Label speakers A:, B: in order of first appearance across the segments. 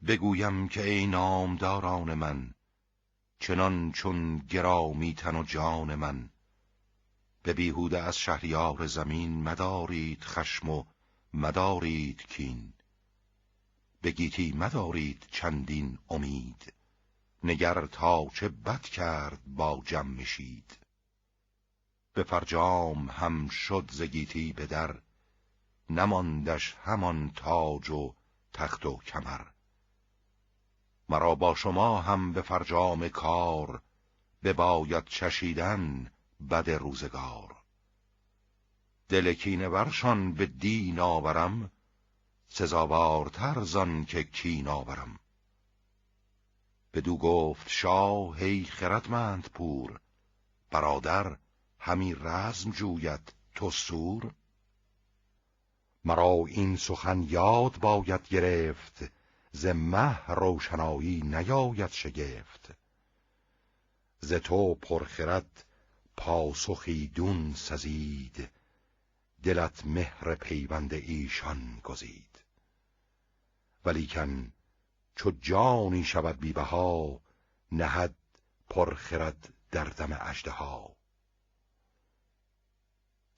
A: بگویم که ای نامداران من، چنان چون گرامی تن و جان من، به بیهوده از شهریار زمین مدارید خشم و مدارید کین، به گیتی مدارید چندین امید، نگر تا چه بد کرد با جمشید. به فرجام هم شد ز گیتی به در، نماندش همان تاج و تخت و کمر. مرا با شما هم به فرجام کار، بباید چشیدن بد روزگار. دل کینه ورشان به دین آورم، سزاوارتر زان که کین آورم. بدو گفت شاه ای خردمند پور، برادر همی رزم جوید تو سور. مرا این سخن یاد باید گرفت، ز مه روشنایی نیاید شگفت. ز تو پرخرد پاسخی دون سزید، دلت مهر پیوند ایشان گزید. ولیکن چو جانی شود بی بها، نهد پرخرد در دم اژدها.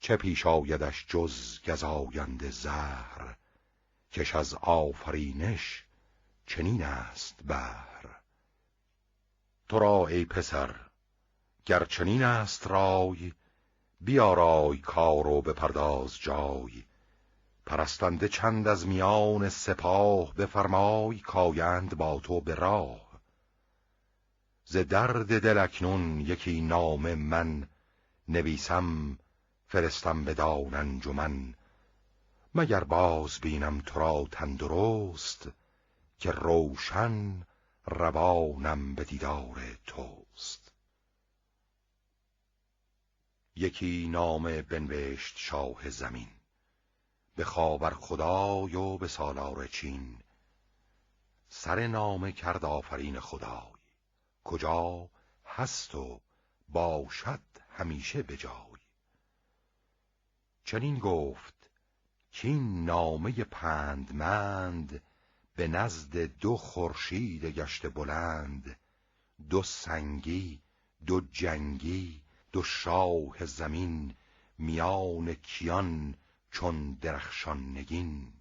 A: چه پیش آیدش جز گزاینده زهر، کش از آفرینش چنین است بهر. تو را ای پسر گر چنین است رای، بیارای کار و بپرداز جای. پرستنده چند از میان سپاه، بفرمای کایند با تو به راه. ز درد دل اکنون یکی نامه من، نویسم فرستم بدان انجمن. مگر باز بینم تو را تندرست، که روشن روانم به دیدار توست. یکی نامه بنوشت شاه زمین، به خاور خدای و به سالار چین. سر نامه کرد آفرین خدای، کجا هست و باشد همیشه به جای. چنین گفت کین نامه پندمند، به نزد دو خورشید گشته بلند. دو سنگی دو جنگی دو شاه زمین، میان کیان چون درخشان نگین.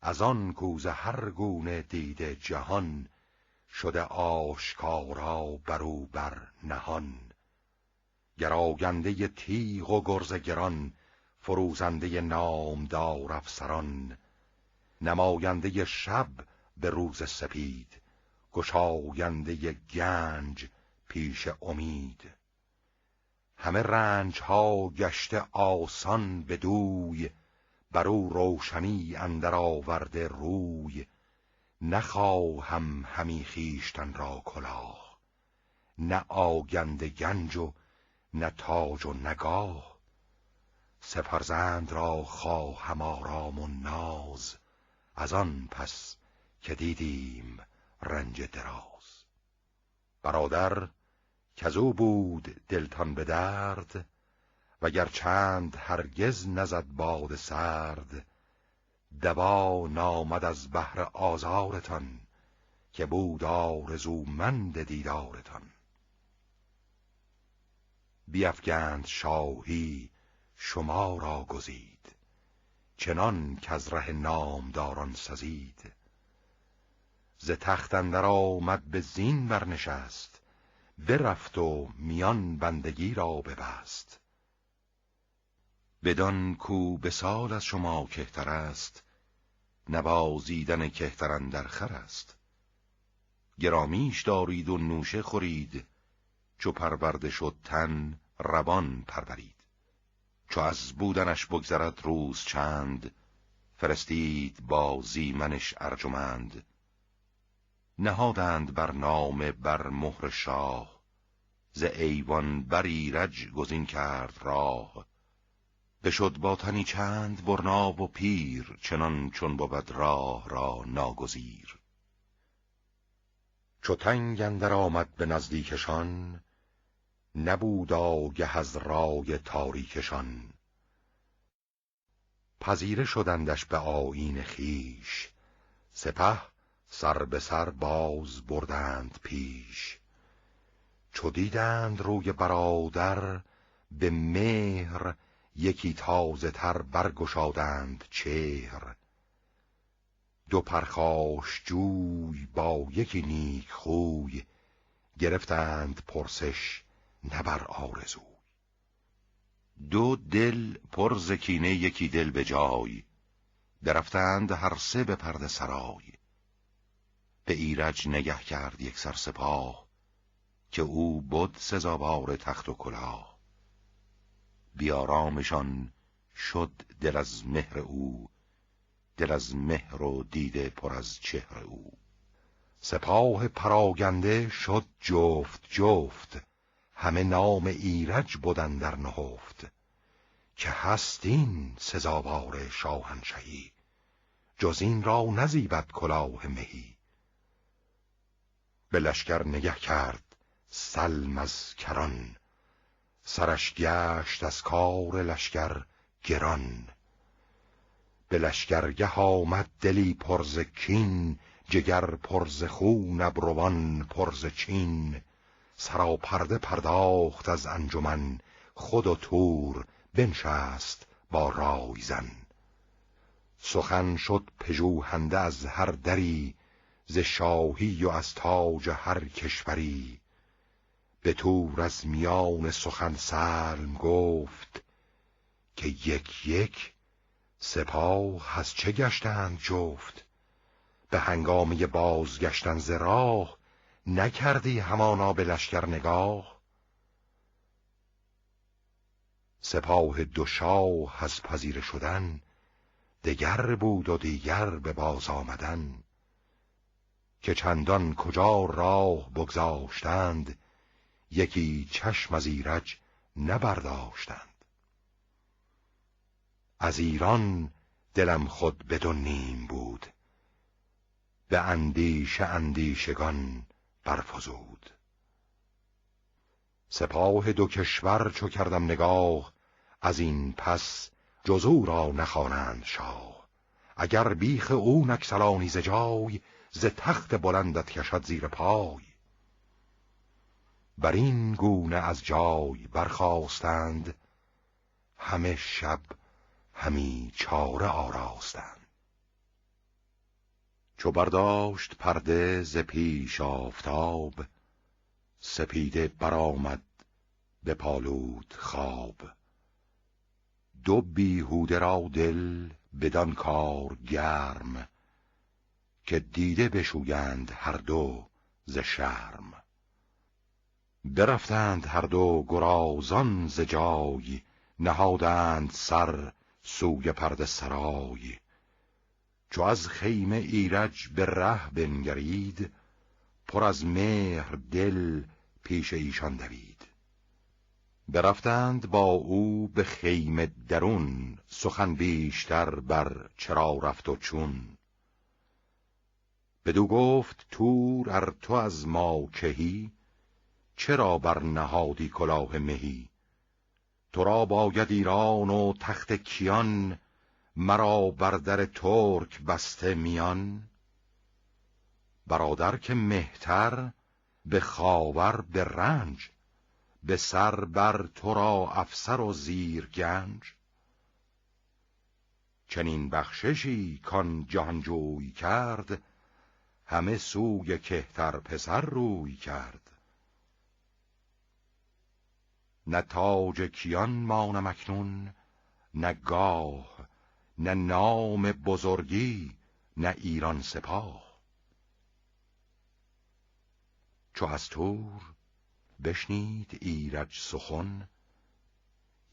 A: از آن کو ز هر گونه دیده جهان، شده آشکارا برو بر نهان. گراینده تیغ و گرز گران، فروزنده نامدار افسران. نماینده شب به روز سپید، گشاینده گنج پیش امید. همه رنج ها گشته آسان بدوی، برو روشنی اندر آورده روی. نخواهم همی خویشتن را کلاه، نه آگنده گنج و نه تاج و نگاه. سه فرزند را خواهم آرام و ناز، از آن پس که دیدیم رنج دراز. برادر کزو بود دلتان به درد، وگر چند هرگز نزد باد سرد. دوا نامد از بهر آزارتان، که بود آرزومند دیدارتان. بیفگند شاهی شما را گزید، چنان کز ره نامداران سزید. ز تخت اندر آمد به زین برنشست، برفت و میان بندگی را ببست. بدان کو به سال از شما کهتر است، نوازیدن کهتر اندر خور است. گرامیش دارید و نوشه خورید، چو پرورده شد تن روان پرورید. چو از بودنش بگذرد روز چند، فرستید با زیمنش ارجمند. نهادند بر نامه بر مهر شاه، ز ایوان بر ایرج گزین کرد راه. بشد با تنی چند برنا و پیر، چنان چون بود راه را ناگزیر. چو تنگ اندر آمد به نزدیکشان، نبود آگه از رای تاریکشان. پذیره شدندش به آیین خویش، سپه سر به سر باز بردند پیش، چو دیدند روی برادر به مهر یکی تازه تر برگشادند چهر. دو پرخاش جوی با یکی نیک خوی، گرفتند پرسش نه بر آرزوی. دو دل پر ز کینه یکی دل به جای، برفتند هر سه به پرده سرای. به ایرج نگه کرد یک سر سپاه، که او بد سزاوار تخت و کلاه. بیارامشان شد دل از مهر او، دل از مهر و دیده پر از چهر او. سپاه پراگنده شد جفت جفت، همه نام ایرج بودن در نهفت. که هست این سزاوار شاهنشهی، جز این را نزیبد کلاه مهی. به لشکر نگه کرد سلم از کران، سرش گشت از کار لشکر گران. به لشکرگه آمد دلی پر ز کین، جگر پر ز خون ابروان پر ز چین. سراپرده پرداخت از انجمن، خود و تور بنشست با رایزن. سخن شد پژوهنده از هر دری، ز شاهی و از تاج هر کشوری. به تور از میان سخن سلم گفت، که یک یک سپاه از چه گشتند جفت. به هنگامی بازگشتن ز راه، نکردی همانا به لشکر نگاه. سپاه دو شاه از پذیره شدن، دگر بود و دیگر به باز آمدن. که چندان کجا راه بگذاشتند، یکی چشم از ایرج نبرداشتند. از ایران دلم خود به دو نیم بود، به اندیشه اندیشگان برفزود. سپاه دو کشور چو کردم نگاه، از این پس جز او را نخوانند شاه. اگر بیخ او نگسلانی ز جای، ز تخت بلندت کشد زیر پای. بر این گونه از جای برخاستند، همه شب همی چاره آراستند. چو برداشت پرده ز پیش آفتاب، سپیده برآمد به پالود خواب. دو بیهوده را دل بدان کار گرم، که دیده بشویند هر دو ز شرم. برفتند هر دو گرازان ز جای، نهادند سر سوی پرده سرای. چو از خیمه ایرج به ره بنگرید، پر از مهر دل پیش ایشان دوید. برفتند با او به خیمه درون، سخن بیشتر بر چرا رفت و چون. بدو گفت تور ار تو از ما کهی، چرا بر نهادی کلاه مهی. تو را باید ایران و تخت کیان، مرا بر در ترک بسته میان. برادر که مهتر به خاور به رنج، به سر بر تو را افسر و زیر گنج. چنین بخششی کان جهانجوی کرد، همه سوی کهتر پسر روی کرد. نه تاج کیان مانم اکنون، نه گاه، نه نام بزرگی، نه ایران سپاه. چو از تور بشنید ایرج سخن،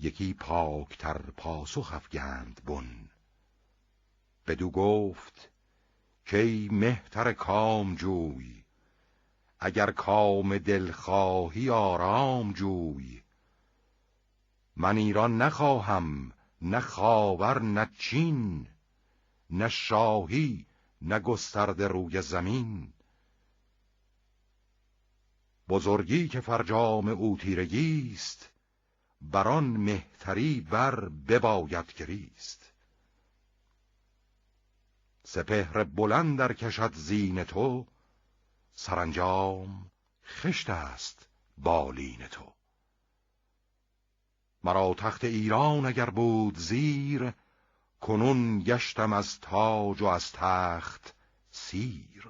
A: یکی پاکتر پاسخ افگند بن. بدو گفت کی مهتر کام جوی، اگر کام دل خواهی آرام جوی. من ایران نخواهم نه خاور نه چین، نه شاهی نه گسترده روی زمین. بزرگی که فرجام او تیرگیست، بران مهتری بر بباید گریست. سپهر بلند در کشد زین تو، سرانجام خشت است بالین تو. مرا تخت ایران اگر بود زیر، کنون گشتم از تاج و از تخت سیر.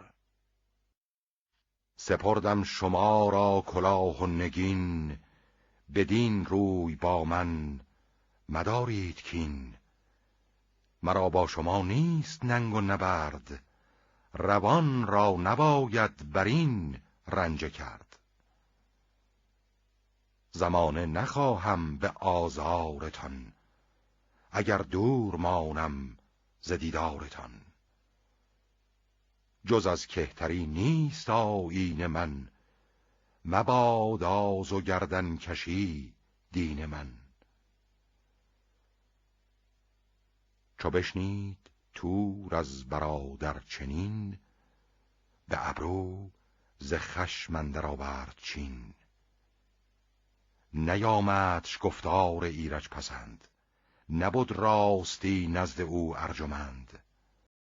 A: سپردم شما را کلاه و نگین، بدین روی با من مدارید کین. مرا با شما نیست ننگ و نبرد، روان را نباید برین رنجه کرد. زمانه نخواهم به آزارتان، اگر دور مانم ز دیدارتان. جز از کهتری نیست آیین من، مباد آز و گردن کشی دین من. چو بشنید تور از برادر چنین، به ابرو ز خشم اندر آورد چین. نیامدش گفتار ایرج پسند، نبد راستی نزد او ارجمند.